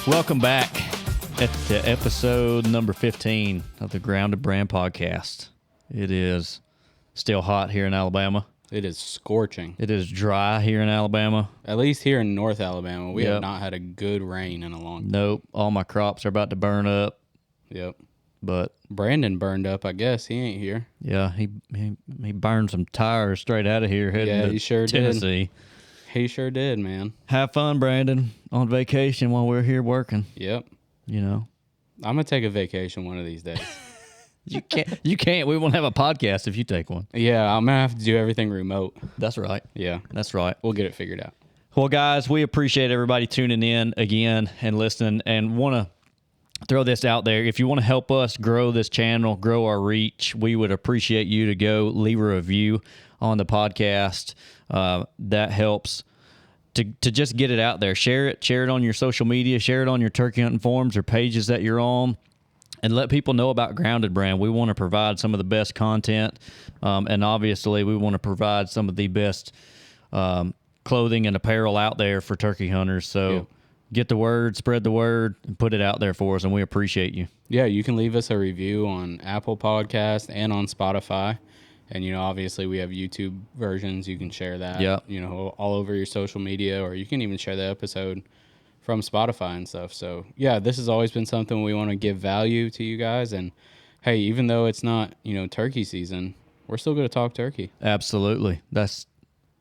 Welcome back to episode number 15 of the Grounded Brand podcast. It is still hot here in Alabama. It is scorching. It is dry here in Alabama. At least here in North Alabama, we have not had a good rain in a long time. Nope. All my crops are about to burn up. Yep. But Brandon burned up, I guess. He ain't here. yeah, he burned some tires straight out of here heading to he sure Tennessee. did. He sure did, man. Have fun, Brandon, on vacation while we're here working. Yep. You know. I'm going to take a vacation one of these days. You can't. We won't have a podcast if you take one. Yeah, I'm going to have to do everything remote. That's right. Yeah. That's right. We'll get it figured out. Well, guys, we appreciate everybody tuning in again and listening, and want to throw this out there. If you want to help us grow this channel, grow our reach, we would appreciate you to go leave a review on the podcast. That helps to just get it out there. Share it on your social media, share it on your turkey hunting forums or pages that you're on, and let people know about Grounded Brand. We want to provide some of the best content, and obviously we want to provide some of the best clothing and apparel out there for turkey hunters. So get the word, spread the word, and put it out there for us, and we appreciate you. Yeah, you can leave us a review on Apple Podcast and on Spotify. And, obviously we have YouTube versions. You can share that, all over your social media, or you can even share the episode from Spotify and stuff. So, yeah, this has always been something we want to give value to you guys. And, hey, even though it's not, turkey season, we're still going to talk turkey. Absolutely.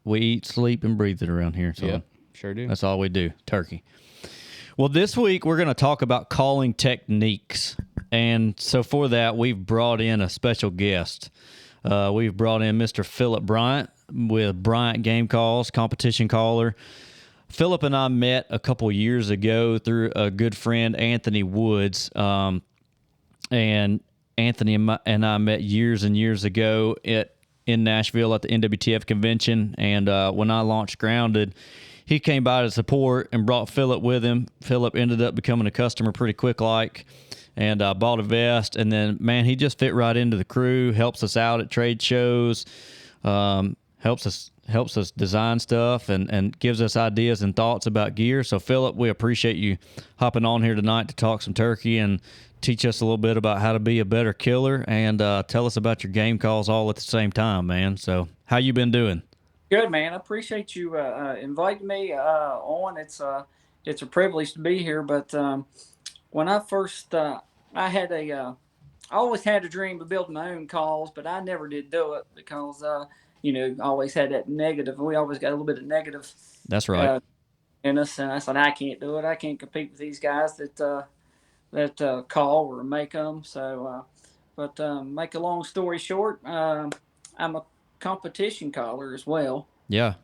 We eat, sleep, and breathe it around here. So yeah, sure do. That's all we do, turkey. Well, this week we're going to talk about calling techniques. And so for that, we've brought in a special guest. We've brought in Mr. Phillip Bryant with Bryant Game Calls, competition caller. Phillip and I met a couple years ago through a good friend, Anthony Woods. And Anthony and I met years and years ago in Nashville at the NWTF convention. And when I launched Grounded, he came by to support and brought Phillip with him. Phillip ended up becoming a customer pretty quick and bought a vest, and then, man, he just fit right into the crew, helps us out at trade shows, helps us design stuff, and gives us ideas and thoughts about gear. So, Phillip, we appreciate you hopping on here tonight to talk some turkey and teach us a little bit about how to be a better killer, and tell us about your game calls all at the same time, man. So, how you been doing? Good, man. I appreciate you inviting me on. It's a privilege to be here, but when I first, I always had a dream of building my own calls, but I never did do it because, I always had that negative. We always got a little bit of negative. That's right. In us, and I said, I can't do it. I can't compete with these guys that call or make them. So, but make a long story short, I'm a competition caller as well. Yeah.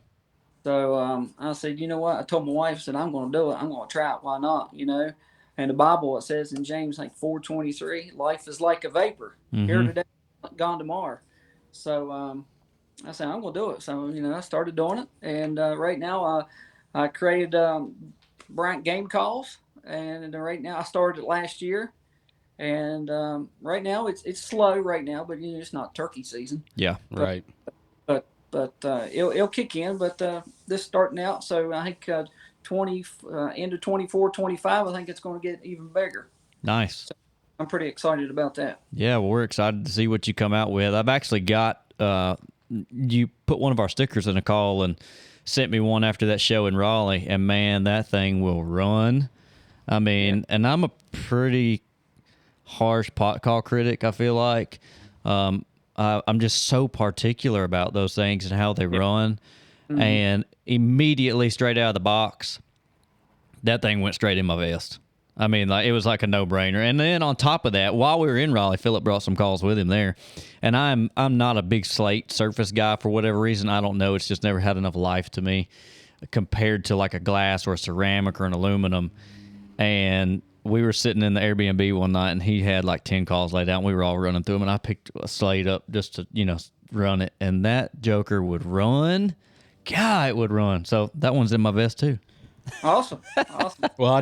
So I said, you know what? I told my wife, I said, I'm going to do it. I'm going to try it. Why not? And the Bible, it says in James 4:23, life is like a vapor. Mm-hmm. Here today, gone tomorrow. So I said, I'm going to do it. So, I started doing it. And right now I created Bryant Game Calls. And right now I started it last year. And right now it's slow right now, but it's not turkey season. Yeah, right. But it'll kick in. But this starting out, so I think into 24, 25, I think it's going to get even bigger. Nice. So I'm pretty excited about that. Yeah, well, we're excited to see what you come out with. I've actually got you put one of our stickers in a call and sent me one after that show in Raleigh, and man, that thing will run. I mean, and I'm a pretty harsh pot call critic, I feel like. I'm just so particular about those things and how they run. Mm-hmm. And immediately straight out of the box, that thing went straight in my vest. I mean, it was like a no-brainer. And then on top of that, while we were in Raleigh, Phillip brought some calls with him there. And I'm not a big slate surface guy for whatever reason. I don't know. It's just never had enough life to me compared to like a glass or a ceramic or an aluminum. And we were sitting in the Airbnb one night, and he had like 10 calls laid out, and we were all running through them, and I picked a slate up just to, run it, and that joker would run. God, it would run. So that one's in my vest too. Awesome. Well, I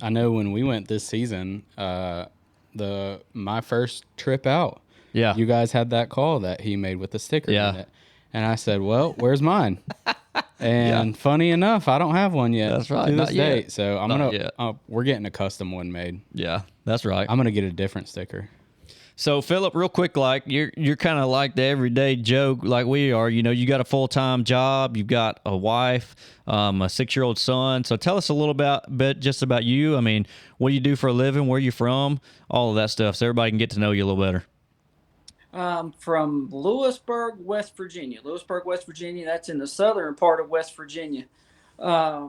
know when we went this season, my first trip out, yeah, you guys had that call that he made with the sticker in it. And I said, well, where's mine? And funny enough, I don't have one yet. That's right. To this Not yet. date. So we're getting a custom one made. Yeah, that's right. I'm going to get a different sticker. So Phillip, real quick, like you're kind of like the everyday Joe, like we are. You know, you got a full-time job, you've got a wife, a 6-year-old son. So tell us a little bit just about you. I mean, what do you do for a living? Where you from? All of that stuff, so everybody can get to know you a little better. From Lewisburg, West Virginia. That's in the southern part of West Virginia. I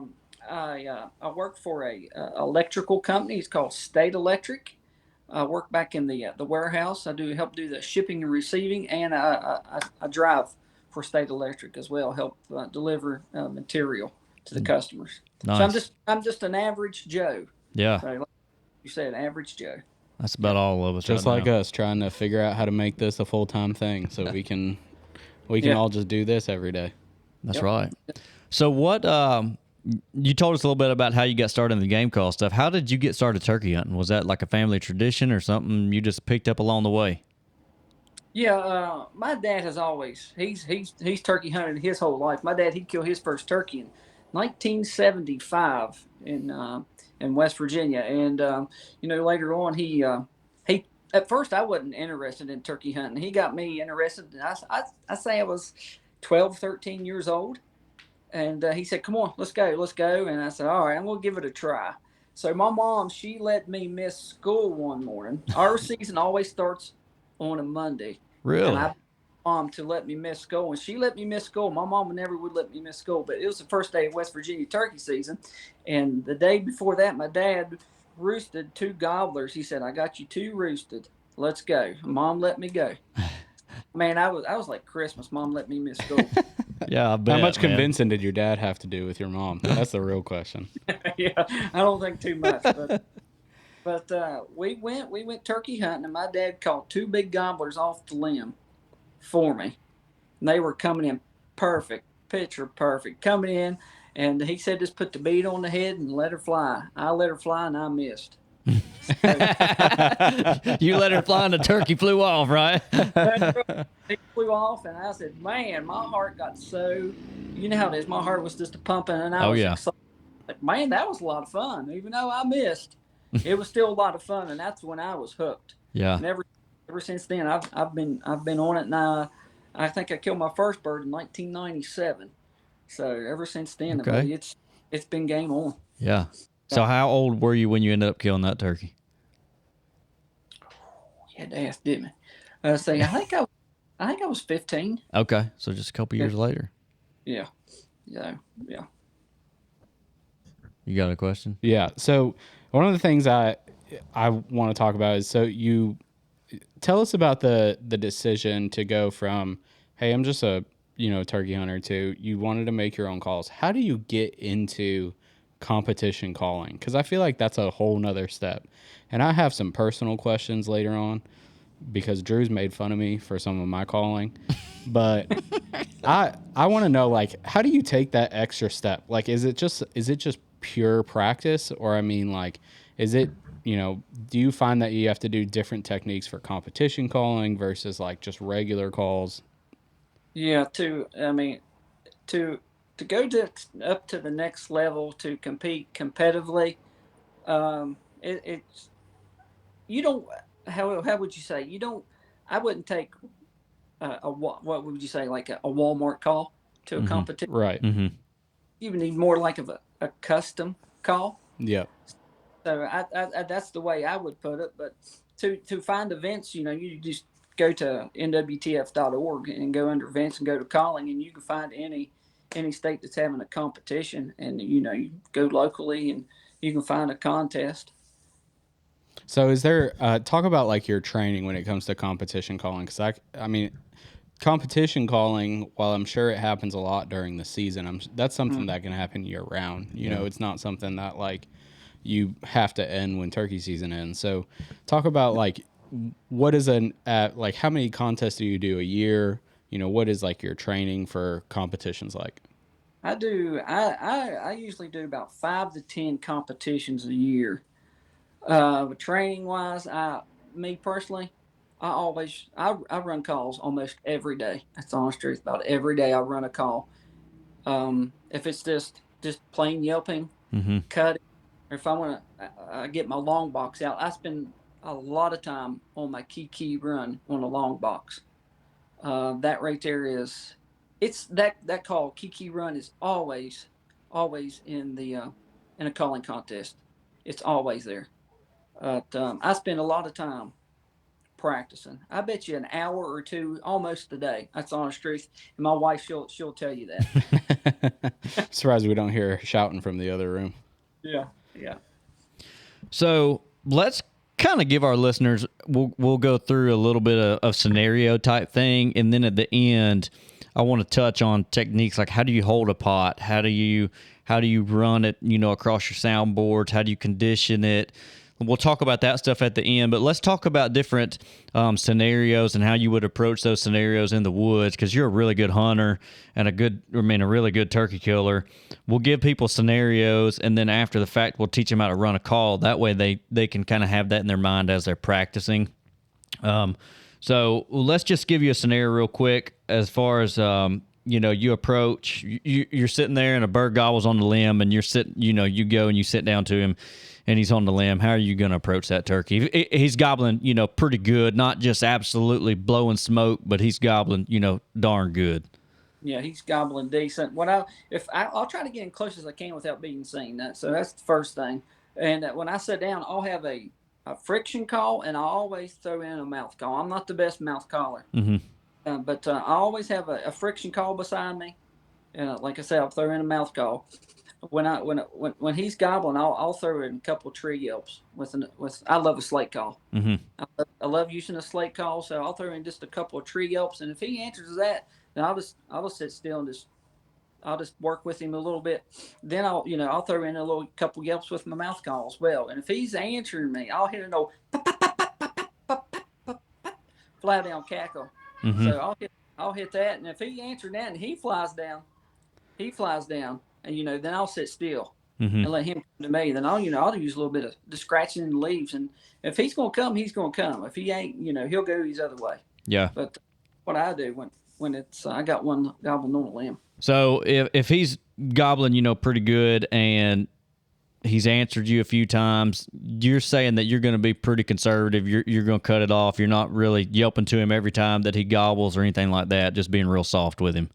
work for a electrical company. It's called State Electric. I work back in the warehouse. I help do the shipping and receiving, and I drive for State Electric as well. Help deliver material to the customers. Nice. So I'm just an average Joe. Yeah. So, like you said, average Joe. That's about all of us. Just right like now. us, trying to figure out how to make this a full-time thing, so we can all just do this every day. That's right. So what? You told us a little bit about how you got started in the game call stuff. How did you get started turkey hunting? Was that like a family tradition or something you just picked up along the way? Yeah, my dad has always he's turkey hunted his whole life. My dad, he killed his first turkey in 1975 in West Virginia, and later on he at first I wasn't interested in turkey hunting. He got me interested. I say I was 12, 13 years old. And he said, "Come on, let's go." And I said, "All right, I'm going to give it a try." So my mom, she let me miss school one morning. Our season always starts on a Monday. Really? And I asked mom to let me miss school. And she let me miss school. My mom never would let me miss school. But it was the first day of West Virginia turkey season. And the day before that, my dad roosted 2 gobblers. He said, "I got you 2 roosted. Let's go." Mom let me go. Man, I was like Christmas. Mom let me miss school. Yeah, I bet, How much man. convincing did your dad have to do with your mom? That's the real question. Yeah, I don't think too much, but we went turkey hunting, and my dad caught 2 big gobblers off the limb for me. And they were coming in perfect, picture perfect, coming in, and he said, "Just put the bead on the head and let her fly." I let her fly, and I missed. You let her fly and the turkey flew off, right? He flew off, and I said, "Man, my heart got so." You know how it is. My heart was just a pumping, and I was excited. Like, man, that was a lot of fun. Even though I missed, it was still a lot of fun, and that's when I was hooked. Yeah. And ever since then, I've been on it, and I think I killed my first bird in 1997. So ever since then, buddy, it's been game on. Yeah. So how old were you when you ended up killing that turkey? You had to ask, didn't I? I think I was 15. Okay, so just a couple years later. Yeah. You got a question? Yeah. So one of the things I want to talk about is, so you tell us about the decision to go from, hey, I'm just a turkey hunter, to you wanted to make your own calls. How do you get into competition calling? Because I feel like that's a whole nother step. And I have some personal questions later on, because Drew's made fun of me for some of my calling. But I want to know, like, how do you take that extra step? Like, is it just pure practice? Or, I mean, like, is it, do you find that you have to do different techniques for competition calling versus like just regular calls? Yeah, to go up to the next level, to compete competitively, it's you don't. How would you say? You don't. I wouldn't take what would you say, like a Walmart call to a competition. Right. Mm-hmm. You need more like of a custom call. Yeah. So I that's the way I would put it. But to find events, you just go to nwtf.org and go under events and go to calling, and you can find any state that's having a competition, and you go locally and you can find a contest. So is there talk about like your training when it comes to competition calling? Because I mean, competition calling, while I'm sure it happens a lot during the season, that's something that can happen year round. You know, it's not something that like you have to end when turkey season ends. So talk about like, what is like how many contests do you do a year? What is like your training for competitions like? I usually do about 5 to 10 competitions a year. Training wise, me personally, I run calls almost every day. That's the honest truth. About every day I run a call. If it's just plain yelping, Mm-hmm. cutting, or if I want to get my long box out, I spend a lot of time on my key run on a long box. That right there is, it's that call key run is always in a calling contest. It's always there. But I spend a lot of time practicing. I bet you an hour or two almost a day. That's the honest truth. And my wife, she'll tell you that. Surprised we don't hear shouting from the other room. Yeah, yeah. So let's kind of give our listeners, we'll go through a little bit of scenario type thing, and then at the end I want to touch on techniques like how do you hold a pot, how do you run it, across your soundboards, how do you condition it. We'll talk about that stuff at the end, but let's talk about different scenarios and how you would approach those scenarios in the woods, because you're a really good hunter and a really good turkey killer. We'll give people scenarios, and then after the fact, we'll teach them how to run a call. That way they can kind of have that in their mind as they're practicing. So let's just give you a scenario real quick as far as you approach, you're sitting there and a bird gobbles on the limb, and you're sitting, you go and you sit down to him and he's on the limb. How are you going to approach that turkey? He's gobbling, pretty good, not just absolutely blowing smoke, but he's gobbling, darn good. Yeah, he's gobbling decent. I'll try to get in close as I can without being seen. So that's the first thing. And when I sit down, I'll have a friction call, and I always throw in a mouth call. I'm not the best mouth caller. Mm-hmm. But I always have a friction call beside me, and like I said, I'll throw in a mouth call. When he's gobbling, I'll throw in a couple of tree yelps I love a slate call. Mm-hmm. I love using a slate call, so I'll throw in just a couple of tree yelps, and if he answers that, then I'll just sit still and I'll just work with him a little bit. Then I'll throw in a little couple yelps with my mouth call as well. And if he's answering me, I'll hit an old fly down cackle. Mm-hmm. So I'll hit that, and if he answered that and he flies down, and then I'll sit still and let him come to me. Then I'll use a little bit of the scratching in the leaves, and if he's gonna come, he's gonna come. If he ain't, he'll go his other way. Yeah. But what I do when it's I got one gobbling on a limb. So if he's gobbling, pretty good, and he's answered you a few times, you're saying that you're going to be pretty conservative. You're going to cut it off. You're not really yelping to him every time that he gobbles or anything like that. Just being real soft with him.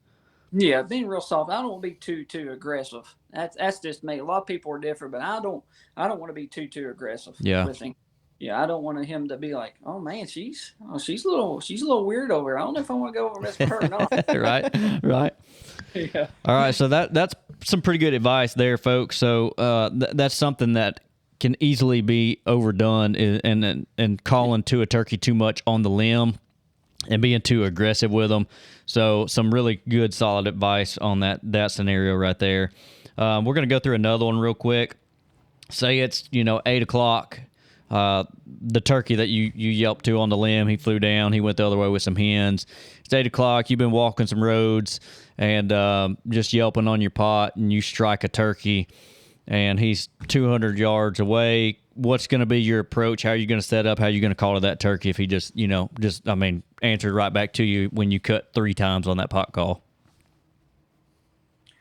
Yeah, being real soft. I don't want to be too aggressive. That's just me. A lot of people are different, but I don't want to be too aggressive with him. Yeah, I don't want him to be like, oh man, she's a little weird over here. I don't know if I want to go over and mess with her or not. Right. Yeah. All right, so that's some pretty good advice there, folks. So that's something that can easily be overdone and calling to a turkey too much on the limb and being too aggressive with them. So some really good, solid advice on that scenario right there. We're going to go through another one real quick. Say it's 8 o'clock. The turkey that you yelped to on the limb, he flew down. He went the other way with some hens. It's 8 o'clock. You've been walking some roads and just yelping on your pot, and you strike a turkey, and he's 200 yards away. What's going to be your approach? How are you going to set up? How are you going to call to that turkey if he just answered right back to you when you cut 3 times on that pot call?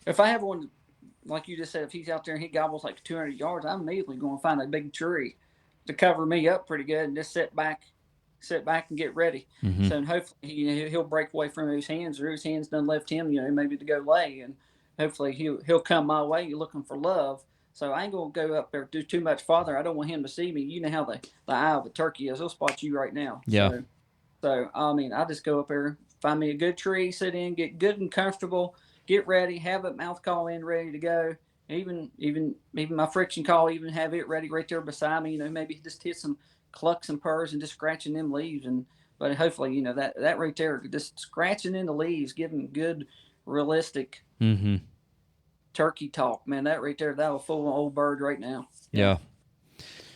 If I have one, like you just said, if he's out there and he gobbles like 200 yards, I'm immediately going to find a big tree to cover me up pretty good and just sit back and get ready. Mm-hmm. So hopefully he'll break away from his hands, or his hands done left him, maybe to go lay, and hopefully he'll come my way. You're looking for love. So I ain't gonna go up there do too much farther. I don't want him to see me. You know how the eye of a turkey is. He'll spot you right now. Yeah. So I just go up there, find me a good tree, sit in, get good and comfortable, get ready, have a mouth call in ready to go. Even my friction call, even have it ready right there beside me. Maybe just hit some clucks and purrs and just scratching them leaves. But hopefully, that right there, just scratching in the leaves, giving good, realistic turkey talk. Man, that right there, that'll fool an old bird right now.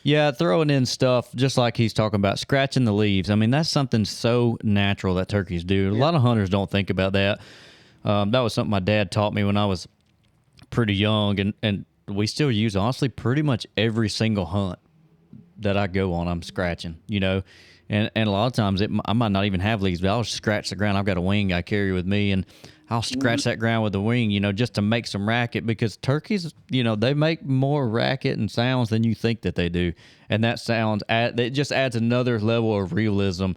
Yeah, throwing in stuff just like he's talking about, scratching the leaves. I mean, that's something so natural that turkeys do. A lot of hunters don't think about that. That was something my dad taught me when I was pretty young, and we still use, honestly, pretty much every single hunt that I go on, I'm scratching, and And a lot of times I might not even have leaves, but I'll scratch the ground. I've got a wing I carry with me, and I'll scratch that ground with the wing, just to make some racket, because turkeys, they make more racket and sounds than you think that they do. And that it just adds another level of realism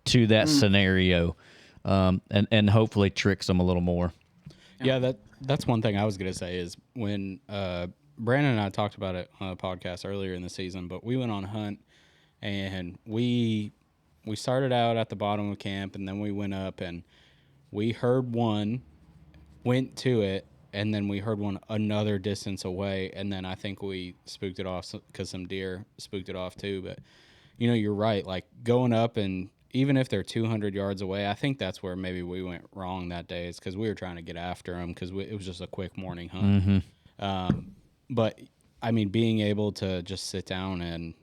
to that scenario, and hopefully tricks them a little more. Yeah, that's one thing I was going to say is when Brandon and I talked about it on a podcast earlier in the season, but we went on a hunt, and we started out at the bottom of camp, and then we went up, and we heard one, went to it, and then we heard one another distance away, and then I think we spooked it off because some deer spooked it off too. But, you're right. Like, going up, and even if they're 200 yards away, I think that's where maybe we went wrong that day, is because we were trying to get after them because it was just a quick morning hunt. But, I mean, being able to just sit down and,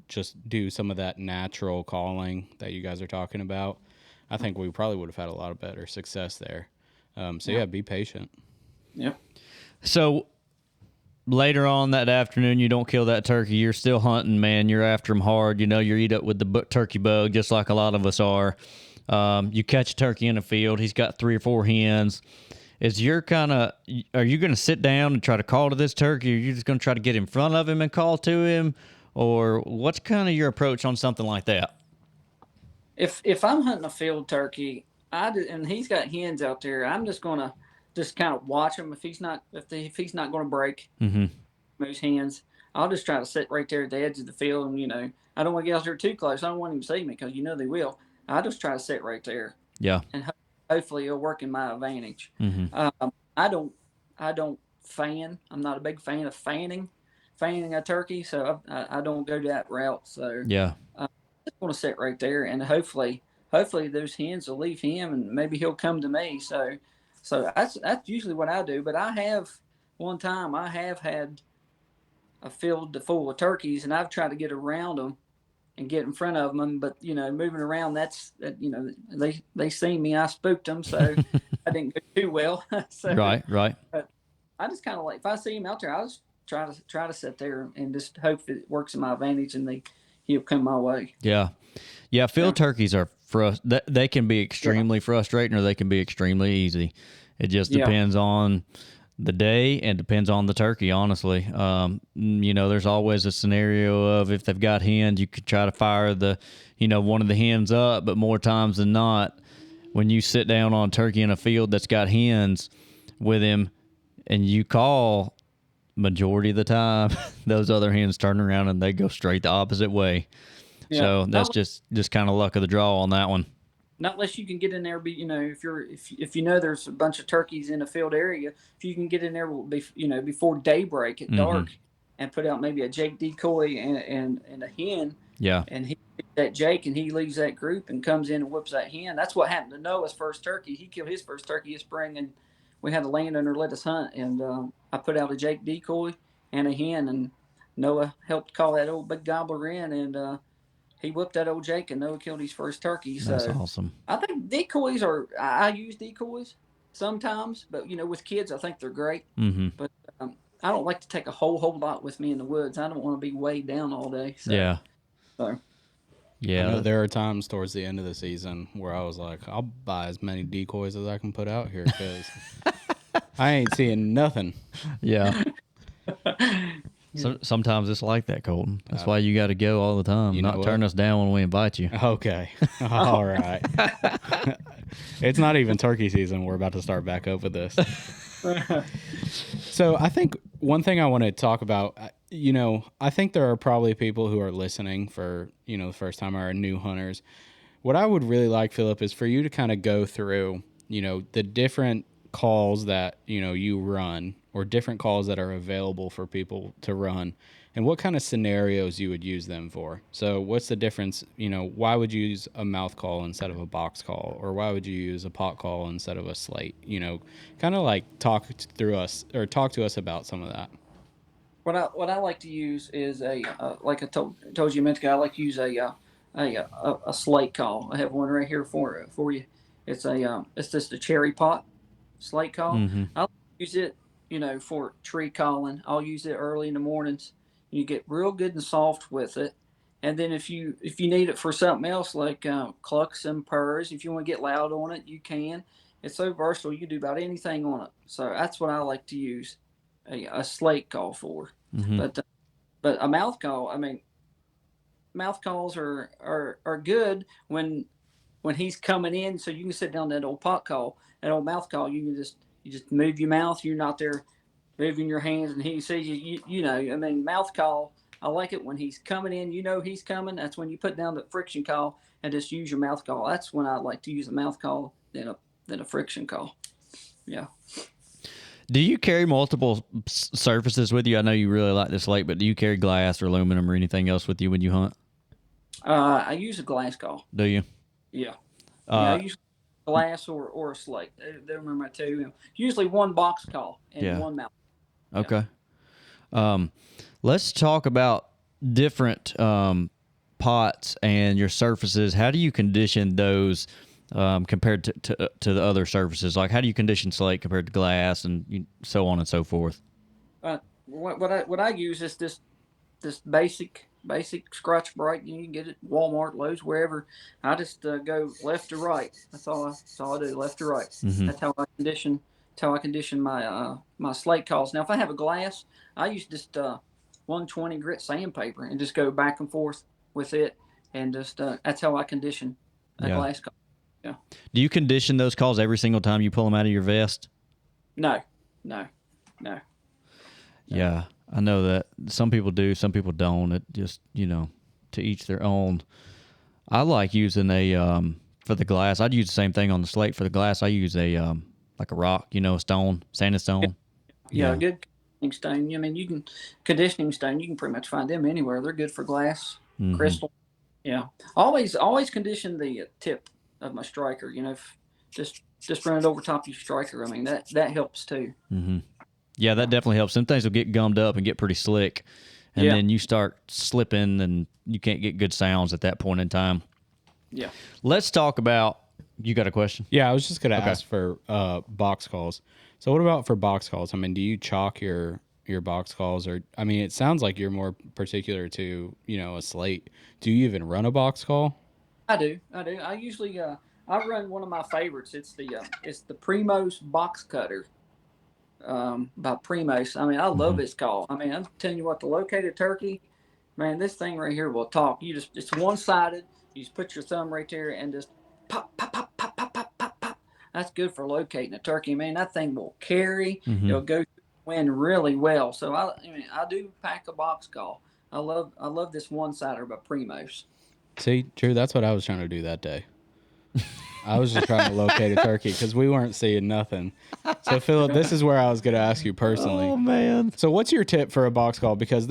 just do some of that natural calling that you guys are talking about, I think we probably would have had a lot of better success there. So, be patient. Yep. So, later on that afternoon, you don't kill that turkey. You're still hunting, man. You're after them hard. You're eat up with the turkey bug, just like a lot of us are. You catch a turkey in a field. He's got 3 or 4 hens. Are you going to sit down and try to call to this turkey, or are you just going to try to get in front of him and call to him? Or what's kind of your approach on something like that? If I'm hunting a field turkey, and he's got hens out there, I'm just gonna kind of watch him. If he's not going to break those hens, I'll just try to sit right there at the edge of the field. And I don't want to get out there too close. I don't want him to see me, because they will. I just try to sit right there. Yeah. And hopefully it'll work in my advantage. I don't fan. I'm not a big fan of fanning a turkey, so I don't go that route. So yeah. I just want to sit right there, and hopefully those hens will leave him, and maybe he'll come to me. So that's usually what I do. But one time I have had a field full of turkeys, and I've tried to get around them and get in front of them. But moving around, they seen me. I spooked them, so I didn't go too well. So, right. But I just kind of if I see him out there, I just try to sit there and just hope that it works in my advantage, and he'll come my way. Yeah. Field turkeys are they can be extremely frustrating, or they can be extremely easy. It just depends on the day and depends on the turkey, honestly. There's always a scenario of, if they've got hens, you could try to fire one of the hens up, but more times than not, when you sit down on a turkey in a field that's got hens with him and you call, majority of the time, those other hens turn around and they go straight the opposite way. Yeah. So that's just kind of luck of the draw on that one. Not unless you can get in there, if there's a bunch of turkeys in a field area, if you can get in there, before daybreak at dark, and put out maybe a Jake decoy and a hen. Yeah. And he that Jake, and he leaves that group and comes in and whoops that hen. That's what happened to Noah's first turkey. He killed his first turkey this spring, and we had a landowner let us hunt, and I put out a Jake decoy and a hen, and Noah helped call that old big gobbler in, and he whipped that old Jake, and Noah killed his first turkey. So that's awesome. I think decoys I use decoys sometimes, but with kids, I think they're great. But I don't like to take a whole lot with me in the woods. I don't want to be weighed down all day. So, yeah. So. Yeah. I know there are times towards the end of the season where I was like, I'll buy as many decoys as I can put out here, because I ain't seeing nothing. Yeah. So, sometimes it's like that, Colton. That's why you got to go all the time. Not turn us down when we invite you. Okay. All right. It's not even turkey season. We're about to start back up with this. So I think one thing I want to talk about, I think there are probably people who are listening for, the first time, are new hunters. What I would really like, Phillip, is for you to kind of go through, the different calls that, you run, or different calls that are available for people to run, and what kind of scenarios you would use them for. So what's the difference? Why would you use a mouth call instead of a box call? Or why would you use a pot call instead of a slate? Kind of like talk to us about some of that. What I like to use is like I told you a minute ago, I like to use a slate call. I have one right here for you. It's just a cherry pot slate call. I'll use it, for tree calling. I'll use it early in the mornings. You get real good and soft with it, And then if you need it for something else like clucks and purrs, if you want to get loud on it, you can. It's so versatile. You can do about anything on it. So that's what I like to use a slate call for. Mm-hmm. But a mouth call, I mean, mouth calls are good when he's coming in. So you can sit down that old pot call, that old mouth call. You just move your mouth. You're not there moving your hands, and he sees you. You know, I mean, mouth call. I like it when he's coming in. You know he's coming. That's when you put down the friction call and just use your mouth call. That's when I like to use a mouth call than a friction call. Yeah. Do you carry multiple surfaces with you? I know you really like this lake, but do you carry glass or aluminum or anything else with you when you hunt? I use a glass call. Do you? Yeah. I use glass or a slate. They're my two. Usually one box call and one mouth. Okay. Let's talk about different pots and your surfaces. How do you condition those compared to the other surfaces? Like, how do you condition slate compared to glass, and so on and so forth? What I use is this basic Scotch Brite. You can get it at Walmart, Lowe's, wherever. I just go left to right. That's all I do, left to right. Mm-hmm. That's how I condition my my slate calls. Now, if I have a glass, I use just 120 grit sandpaper and just go back and forth with it, and just that's how I condition a glass call. Yeah. Do you condition those calls every single time you pull them out of your vest? No. Yeah, I know that some people do, some people don't. It just, to each their own. I like using for the glass. I'd use the same thing on the slate. For the glass, I use like a rock, a stone, sanded stone. Yeah, good conditioning stone. I mean, you can pretty much find them anywhere. They're good for glass, crystal. Yeah, always condition the tip of my striker. Just run it over top of your striker. I mean, that helps too. Mm-hmm. Yeah, that definitely helps. Some things will get gummed up and get pretty slick, and then you start slipping, and you can't get good sounds at that point in time. Yeah. Let's talk about. You got a question? Yeah, I was just going to ask for box calls. So what about for box calls? I mean, do you chalk your box calls, or I mean, it sounds like you're more particular to a slate. Do you even run a box call? I do. I usually I run one of my favorites. It's the Primos box cutter. By Primos. I mean, I love this call. I mean, I'm telling you what, the located turkey, man, this thing right here will talk. It's one-sided. You just put your thumb right there and just pop, pop, pop, pop, pop, pop, pop, pop. That's good for locating a turkey. Man, that thing will carry. It'll go wind really well. So I do pack a box call. I love this one-sider by Primos. See, Drew, that's what I was trying to do that day. I was just trying to locate a turkey because we weren't seeing nothing. So, Phillip, this is where I was going to ask you personally. Oh, man. So what's your tip for a box call? Because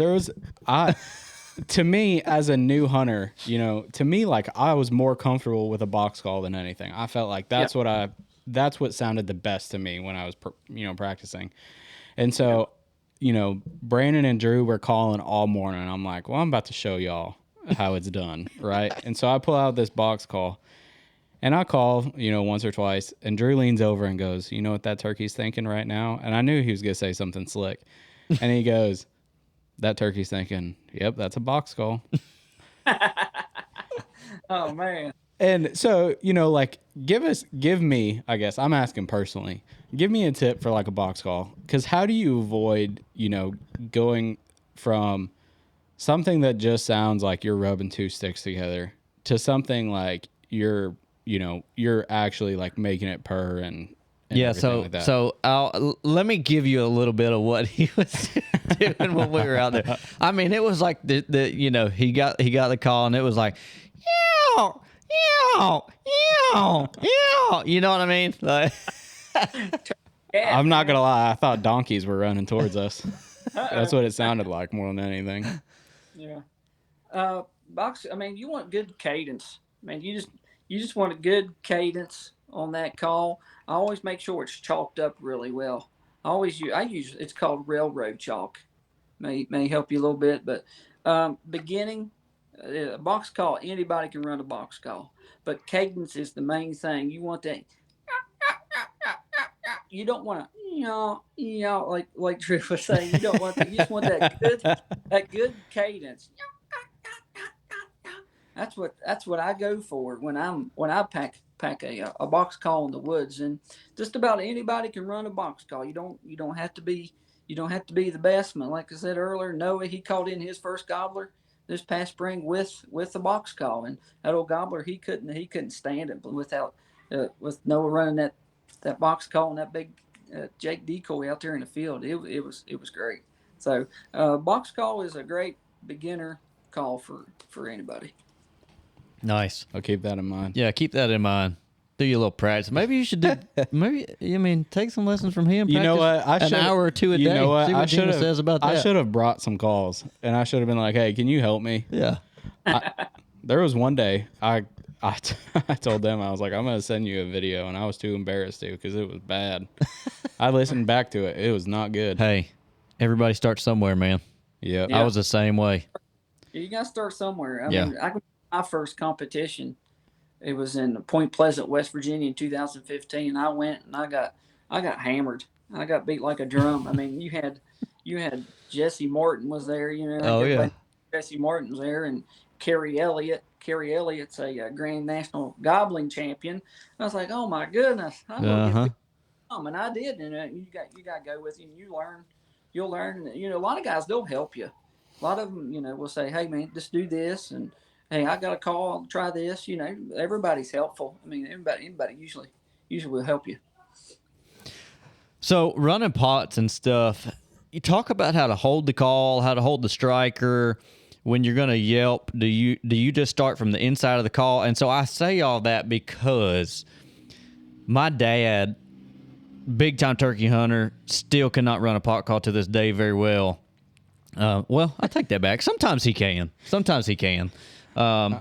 to me, as a new hunter, to me, like, I was more comfortable with a box call than anything. I felt like that's what sounded the best to me when I was, practicing. And so, Brandon and Drew were calling all morning. I'm like, well, I'm about to show y'all how it's done, right? And so I pull out this box call. And I call, once or twice, and Drew leans over and goes, "You know what that turkey's thinking right now?" And I knew he was going to say something slick. And he goes, "That turkey's thinking, yep, that's a box call." Oh, man. And so, give me, I guess, I'm asking personally, give me a tip for like a box call. Because how do you avoid, going from something that just sounds like you're rubbing two sticks together to something like you're actually like making it purr and yeah. Like that. So let me give you a little bit of what he was doing when we were out there. I mean, it was like he got the call, and it was like, yow, yow, yow, yow. You know what I mean? Like, I'm not gonna lie, I thought donkeys were running towards us. That's what it sounded like more than anything. Yeah. Box. I mean, you want good cadence. I mean, you just want a good cadence on that call. I always make sure it's chalked up really well. I use it's called railroad chalk. May help you a little bit, but beginning a box call, anybody can run a box call, but cadence is the main thing. You want that. You don't want to like Drew was saying. You don't want that. You just want that good cadence. That's what I go for when I pack a box call in the woods. And just about anybody can run a box call. You don't have to be the best man. Like I said earlier, Noah, he called in his first gobbler this past spring with the box call, and that old gobbler, he couldn't stand it without with Noah running that box call and that big Jake decoy out there in the field. It was great. So box call is a great beginner call for anybody. Nice. I'll keep that in mind. Yeah, keep that in mind. Do your little practice. Maybe you should do. Take some lessons from him. You know what? An hour or two a day. You know what? See what Gina says about that. I should have brought some calls, and I should have been like, "Hey, can you help me?" Yeah. There was one day I told them, I was like, "I'm gonna send you a video," and I was too embarrassed to because it was bad. I listened back to it. It was not good. Hey, everybody starts somewhere, man. Yeah. I was the same way. You got to start somewhere. I mean, my first competition, it was in Point Pleasant, West Virginia in 2015. I went and I got hammered. I got beat like a drum. I mean, you had Jesse Martin was there, Oh yeah. Jesse Martin was there, and Kerry Elliott. Kerry Elliott's a Grand National Gobbling champion. I was like, oh my goodness, I'm gonna get beat. And I did, and you got to go with him. You'll learn. A lot of guys don't help you. A lot of them, will say, hey man, just do this, and hey, I got a call. I'll try this. Everybody's helpful. I mean, anybody usually will help you. So running pots and stuff, you talk about how to hold the call, how to hold the striker. When you're going to yelp, do you just start from the inside of the call? And so I say all that because my dad, big time turkey hunter, still cannot run a pot call to this day very well. Well, I take that back. Sometimes he can.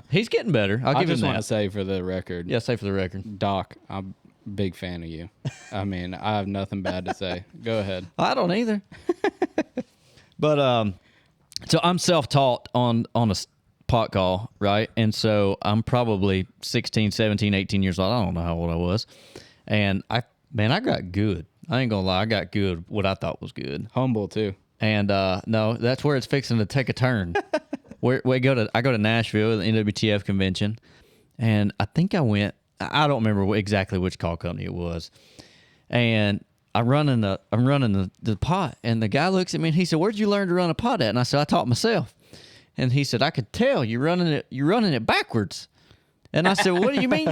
He's getting better. I just want to say for the record. Yeah, say for the record. Doc, I'm a big fan of you. I mean, I have nothing bad to say. Go ahead. I don't either. But so I'm self-taught on a pot call, right? And so I'm probably 16, 17, 18 years old. I don't know how old I was. And I got good. I ain't gonna lie, I got good. What I thought was good. Humble too. And no, that's where it's fixing to take a turn. I go to Nashville, the NWTF convention, and I think I don't remember exactly which call company it was. And I'm running the pot, and the guy looks at me and he said, "Where'd you learn to run a pot at?" And I said, "I taught myself." And he said, "I could tell you're running it backwards." And I said, "What do you mean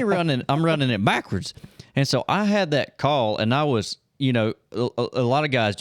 I'm running it backwards?" And so I had that call, and I was, a lot of guys,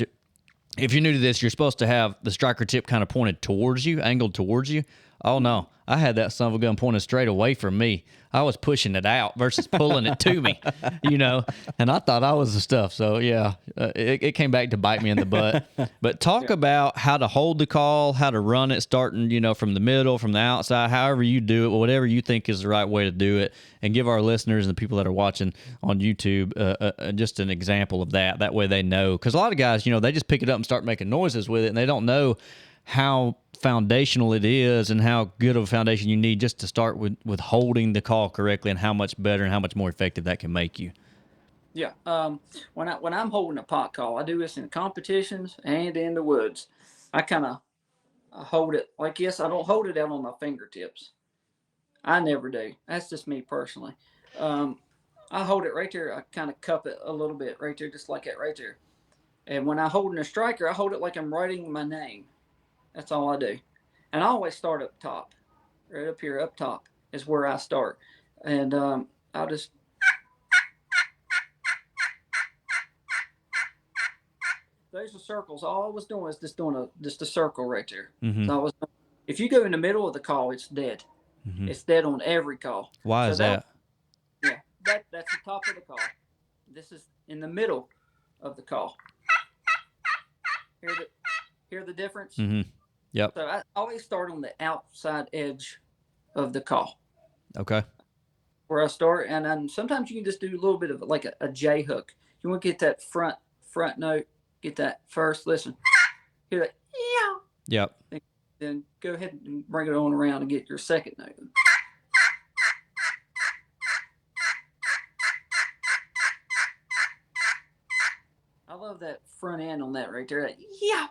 if you're new to this, you're supposed to have the striker tip kind of pointed towards you, angled towards you. Oh, no. I had that son of a gun pointed straight away from me. I was pushing it out versus pulling it to me, and I thought I was the stuff. So, yeah, it came back to bite me in the butt. But talk about how to hold the call, how to run it, starting, from the middle, from the outside, however you do it, whatever you think is the right way to do it, and give our listeners and the people that are watching on YouTube just an example of that. That way they know. Because a lot of guys, they just pick it up and start making noises with it, and they don't know how foundational it is and how good of a foundation you need just to start with holding the call correctly, and how much better and how much more effective that can make you. Yeah. When I'm holding a pot call, I do this in competitions and in the woods. I kind of hold it like this. I don't hold it out on my fingertips. I never do. That's just me personally. I hold it right there. I kind of cup it a little bit right there, just like that right there. And when I hold in a striker, I hold it like I'm writing my name. That's all I do. And I always start up top. Right up here, up top is where I start. And I'll just... Those are circles. All I was doing is just a circle right there. Mm-hmm. So if you go in the middle of the call, it's dead. Mm-hmm. It's dead on every call. Why is that? Yeah, that's the top of the call. This is in the middle of the call. Hear the difference? Mm-hmm. Yep. So I always start on the outside edge of the call. Okay. Where I start, and then sometimes you can just do a little bit of like a J hook. You want to get that front note, get that first. Listen, hear that? Yeah. Yep. Then go ahead and bring it on around and get your second note. I love that front end on that right there. That, yeah.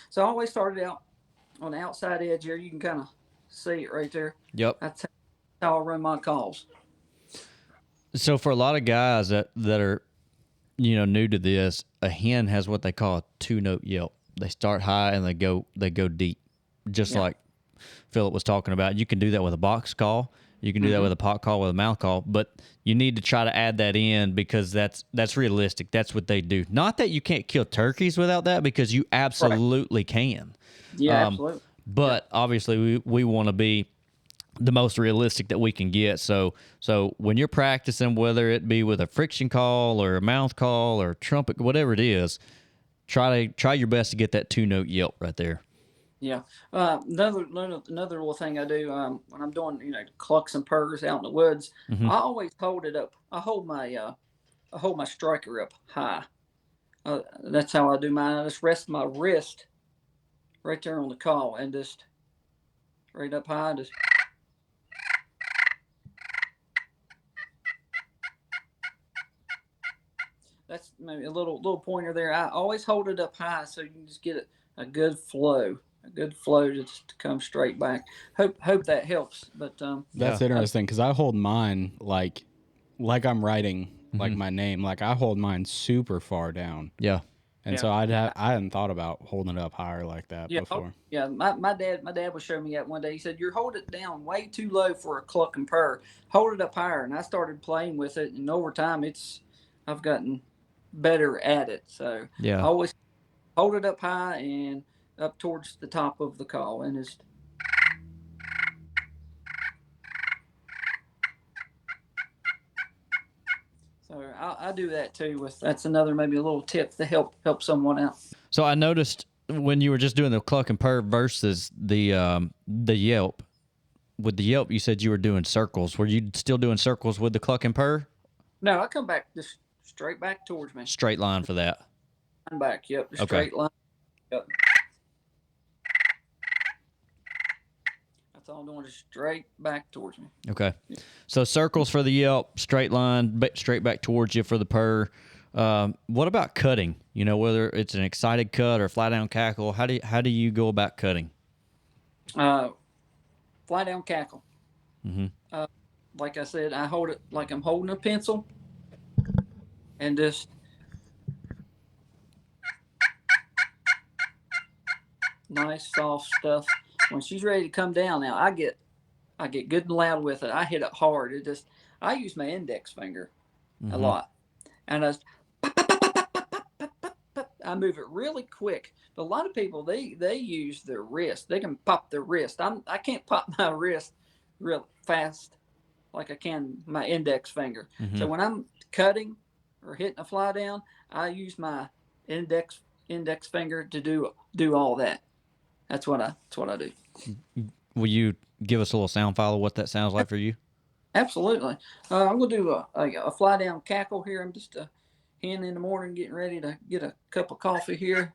So I always started out on the outside edge here. You can kind of see it right there. Yep. That's how I run my calls. So for a lot of guys that are, new to this, a hen has what they call a 2-note yelp. They start high and they go deep, just like Phillip was talking about. You can do that with a box call. You can do that with a pot call, with a mouth call, but you need to try to add that in because that's realistic. That's what they do. Not that you can't kill turkeys without that, because you absolutely can. Yeah, absolutely. But obviously we want to be the most realistic that we can get. So when you're practicing, whether it be with a friction call or a mouth call or trumpet, whatever it is, try your best to get that 2-note yelp right there. Yeah. Another little thing I do when I'm doing clucks and purrs out in the woods, I always hold it up. I hold my striker up high. That's how I do mine. I just rest my wrist right there on the call and just right up high. Just that's maybe a little pointer there. I always hold it up high so you can just get a good flow. Just to come straight back. Hope that helps. But that's interesting because I hold mine like I'm writing like my name. Like I hold mine super far down. Yeah. And so I hadn't thought about holding it up higher like that before. Yeah, my dad would show me that one day. He said, "You're holding it down way too low for a cluck and purr. Hold it up higher." And I started playing with it, and over time, I've gotten better at it. So I always hold it up high and up towards the top of the call, and it's so I do that too. That's another maybe a little tip to help someone out. So I noticed when you were just doing the cluck and purr versus the yelp. With the yelp, you said you were doing circles. Were you still doing circles with the cluck and purr? No, I come back just straight back towards me. Straight line for that. I'm back. Yep. Straight line. Yep. That's all I'm doing, is straight back towards me. Okay. So circles for the yelp, straight line, straight back towards you for the purr. What about cutting? Whether it's an excited cut or flat down cackle, how do you go about cutting? Flat down cackle. Like I said, I hold it like I'm holding a pencil, and just nice soft stuff. When she's ready to come down, now I get good and loud with it. I hit it hard. I use my index finger a lot, and I move it really quick. But a lot of people they use their wrist. They can pop their wrist. I can't pop my wrist real fast like I can my index finger. So when I'm cutting or hitting a fly down, I use my index finger to do all that. That's what I do. Will you give us a little sound file of what that sounds like for you? Absolutely. I'm going to do a fly down cackle here. I'm just a hen in the morning getting ready to get a cup of coffee here.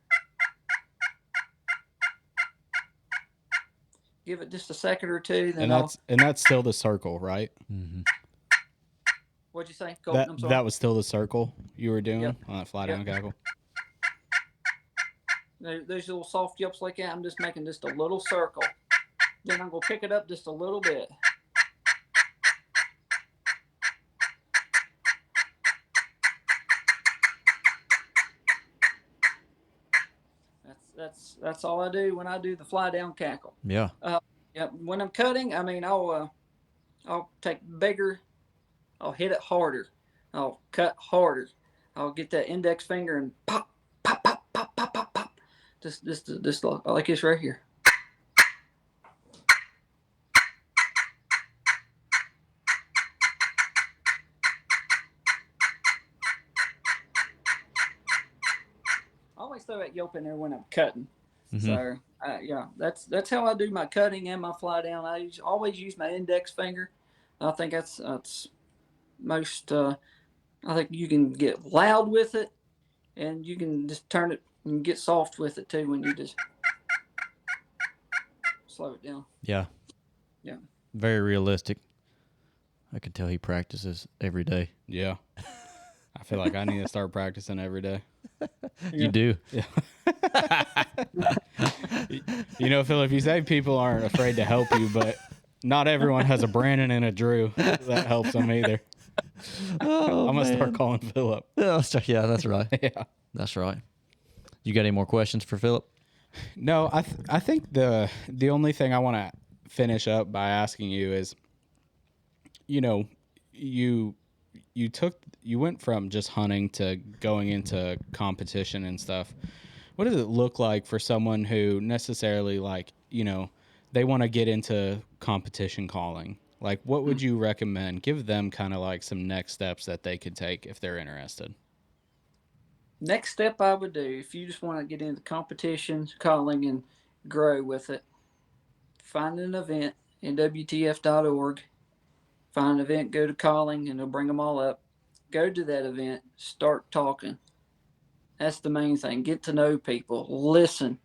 Give it just a second or two. Then and that's still the circle, right? What'd you say, Colton? I'm sorry. That was still the circle you were doing on that fly down cackle? There's little soft yelps like that. I'm just making just a little circle. Then I'm going to pick it up just a little bit. That's all I do when I do the fly down cackle. Yeah. When I'm cutting, I mean, I'll take bigger. I'll hit it harder. I'll cut harder. I'll get that index finger and pop, pop, pop, pop, pop, pop, pop. Just like this right here. I always throw that yelp in there when I'm cutting. So that's how I do my cutting and my fly down. I always use my index finger. I think that's most. I think you can get loud with it, and you can just turn it and get soft with it too when you just slow it down. Yeah. Yeah. Very realistic. I can tell he practices every day. Yeah. I feel like I need to start practicing every day. You do. Yeah. You know, Phillip, you say people aren't afraid to help you, but not everyone has a Brandon and a Drew that helps them either. Oh, I'm going to man. start calling Phillip. Yeah, that's right. Yeah. That's right. You got any more questions for Phillip? No, I think the only thing I want to finish up by asking you is, you know, you went from just hunting to going into competition and stuff. What does it look like for someone who necessarily, like, you know, they want to get into competition calling? Like, what would you recommend? Give them kind of like some next steps that they could take if they're interested. Next step I would do, if you just want to get into competition calling and grow with it, find an event, nwtf.org, find an event, go to calling, and they'll bring them all up. Go to that event, start talking. That's the main thing. Get to know people. Listen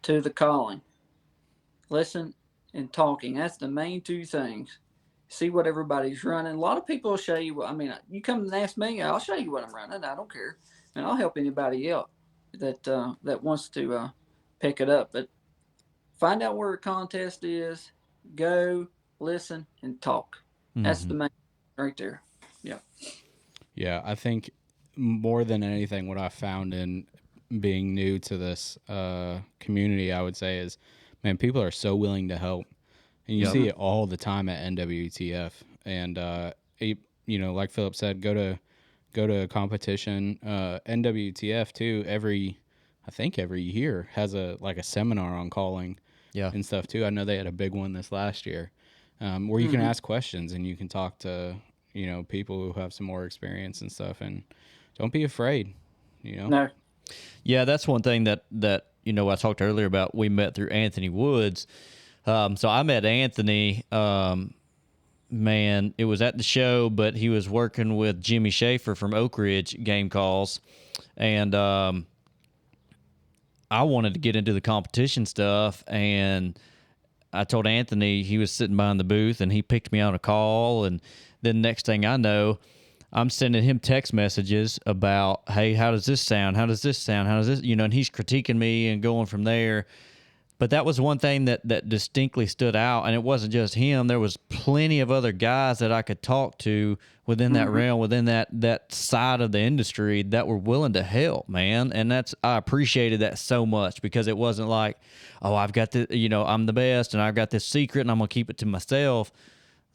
to the calling. Listen and talking. That's the main two things. See what everybody's running. A lot of people will show you. I mean, you come and ask me, I'll show you what I'm running. I don't care, and I'll help anybody else that wants to pick it up. But find out where a contest is. Go, listen, and talk. That's the main right there. Yeah. Yeah, I think more than anything, what I found in being new to this community, I would say is, man, people are so willing to help. And you see it all the time at NWTF. And, you know, like Phillip said, go to a competition. NWTF, too, I think every year has a seminar on calling and stuff, too. I know they had a big one this last year where you can ask questions and you can talk to, you know, people who have some more experience and stuff. And don't be afraid, you know? No. Yeah, that's one thing that you know, I talked earlier about. We met through Anthony Woods. So I met Anthony, man, it was at the show, but he was working with Jimmy Schaefer from Oak Ridge Game Calls. And I wanted to get into the competition stuff, and I told Anthony, he was sitting behind the booth, and he picked me on a call. And then next thing I know, I'm sending him text messages about, hey, how does this sound? How does this sound? How does this, you know, and he's critiquing me and going from there. But that was one thing that distinctly stood out, and it wasn't just him. There was plenty of other guys that I could talk to within that realm, within that side of the industry that were willing to help, man. And I appreciated that so much, because it wasn't like, oh, I've got this, you know, I'm the best and I've got this secret and I'm going to keep it to myself.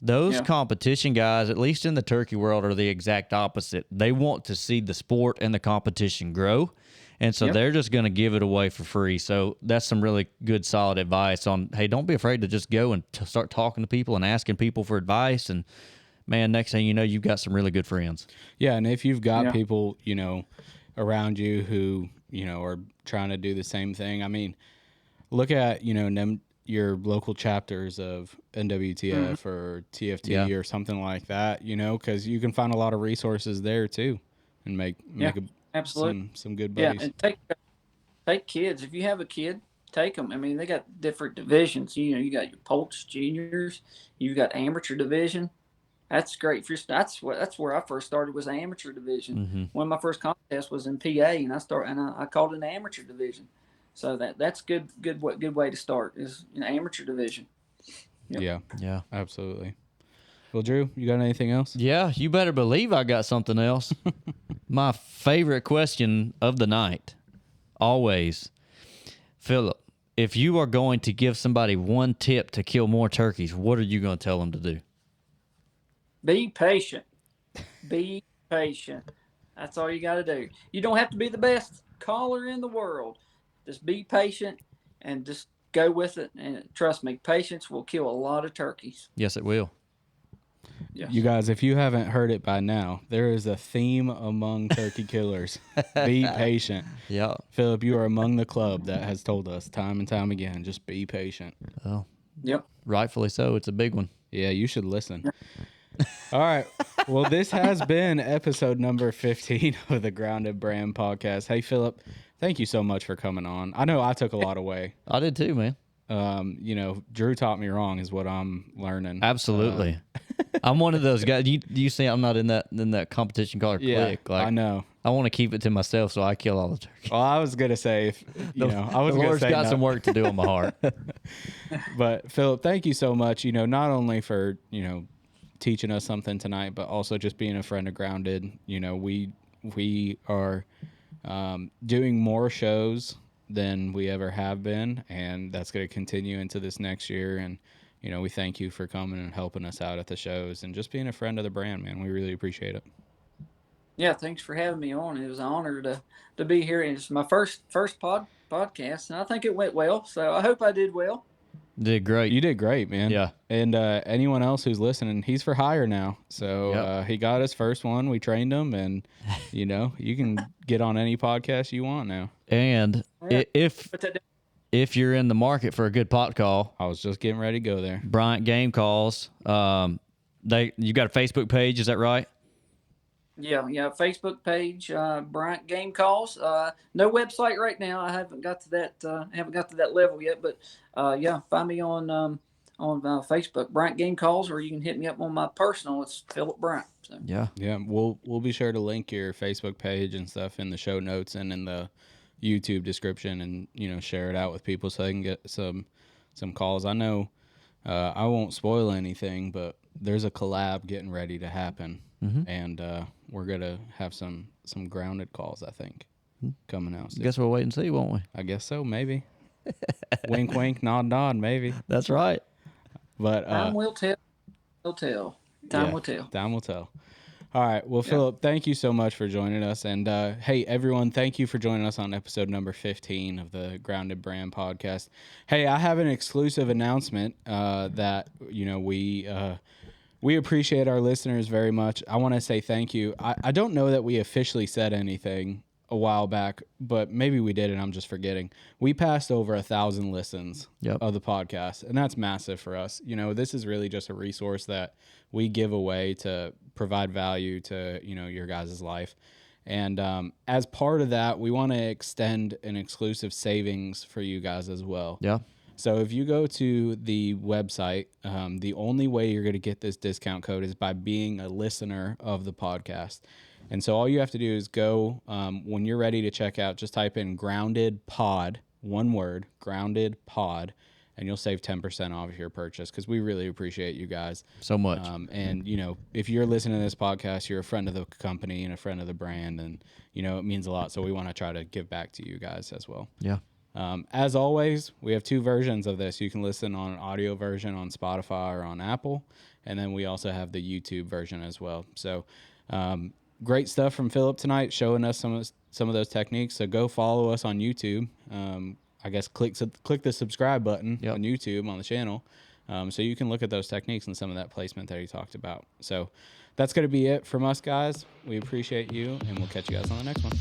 Those competition guys, at least in the turkey world, are the exact opposite. They want to see the sport and the competition grow. And so they're just going to give it away for free. So that's some really good, solid advice on, hey, don't be afraid to just go and start talking to people and asking people for advice. And, man, next thing you know, you've got some really good friends. Yeah, and if you've got people, you know, around you who, you know, are trying to do the same thing, I mean, look at, you know, your local chapters of NWTF or TFT or something like that, you know, because you can find a lot of resources there, too, and make absolutely some good buddies. Yeah, and take kids. If you have a kid, take them. I mean, they got different divisions. You know, you got your Polks juniors, you've got amateur division. That's great. That's where I first started, was the amateur division. One of my first contests was in PA, and I called it an amateur division. So that's good way to start, is an amateur division. Yep. Yeah, absolutely. Well, Drew, you got anything else? Yeah, you better believe I got something else. My favorite question of the night, always, Phillip, if you are going to give somebody one tip to kill more turkeys, what are you going to tell them to do? Be patient. Be patient. That's all you got to do. You don't have to be the best caller in the world. Just be patient and just go with it. And trust me, patience will kill a lot of turkeys. Yes, it will. Yes. You guys, if you haven't heard it by now, there is a theme among turkey killers. Be patient. Yeah. Phillip, you are among the club that has told us time and time again, just be patient. Oh. Yep. Rightfully so. It's a big one. Yeah, you should listen. All right. Well, this has been episode number 15 of the Grounded Brand podcast. Hey, Phillip, thank you so much for coming on. I know I took a lot away. I did too, man. You know, Drew taught me wrong is what I'm learning. Absolutely. I'm one of those guys. You see, I'm not in that competition caller clique. Like, I know. I want to keep it to myself, so I kill all the turkeys. Well, I was gonna say, I was the gonna Lord's say got no. some work to do on my heart. But Phillip, thank you so much. Not only for teaching us something tonight, but also just being a friend of Grounded. We are doing more shows than we ever have been, and that's going to continue into this next year. And we thank you for coming and helping us out at the shows and just being a friend of the brand, man. We really appreciate it. Yeah, thanks for having me on. It was an honor to be here. It's my first podcast, and I think it went well. So I hope I did well. Did great. You did great, man. Yeah. And anyone else who's listening, he's for hire now. So he got his first one. We trained him, and you can get on any podcast you want now. And if you're in the market for a good pot call, I was just getting ready to go there. Bryant Game Calls. You got a Facebook page, is that right? Yeah, Facebook page, Bryant Game Calls. No website right now. I haven't got to that level yet, but find me on Facebook, Bryant Game Calls, or you can hit me up on my personal. It's Phillip Bryant. So. Yeah. We'll be sure to link your Facebook page and stuff in the show notes and in the YouTube description, and share it out with people so they can get some calls. I know I won't spoil anything, but there's a collab getting ready to happen. Mm-hmm. And we're gonna have some Grounded calls, I think, coming out soon. Guess we'll wait and see, won't we? I guess so, maybe. Wink, wink, nod, nod, maybe. That's right. But time will tell. Time will tell. Time will tell. All right. Well, Phillip, thank you so much for joining us. And hey, everyone, thank you for joining us on episode number 15 of the Grounded Brand Podcast. Hey, I have an exclusive announcement that we appreciate our listeners very much. I want to say thank you. I don't know that we officially said anything a while back, but maybe we did and I'm just forgetting. We passed over 1,000 listens of the podcast, and that's massive for us. This is really just a resource that we give away to provide value to, your guys' life. And as part of that, we want to extend an exclusive savings for you guys as well. Yeah. So if you go to the website, the only way you're going to get this discount code is by being a listener of the podcast. And so all you have to do is go, when you're ready to check out, just type in Grounded Pod, one word, Grounded Pod, and you'll save 10% off your purchase, because we really appreciate you guys so much. And, if you're listening to this podcast, you're a friend of the company and a friend of the brand, and, it means a lot. So we want to try to give back to you guys as well. Yeah. As always, we have 2 versions of this. You can listen on an audio version on Spotify or on Apple, and then we also have the YouTube version as well. So great stuff from Phillip tonight, showing us some of those techniques. So go follow us on YouTube. I guess click the subscribe button on YouTube on the channel, so you can look at those techniques and some of that placement that he talked about. So that's going to be it from us, guys. We appreciate you, and we'll catch you guys on the next one.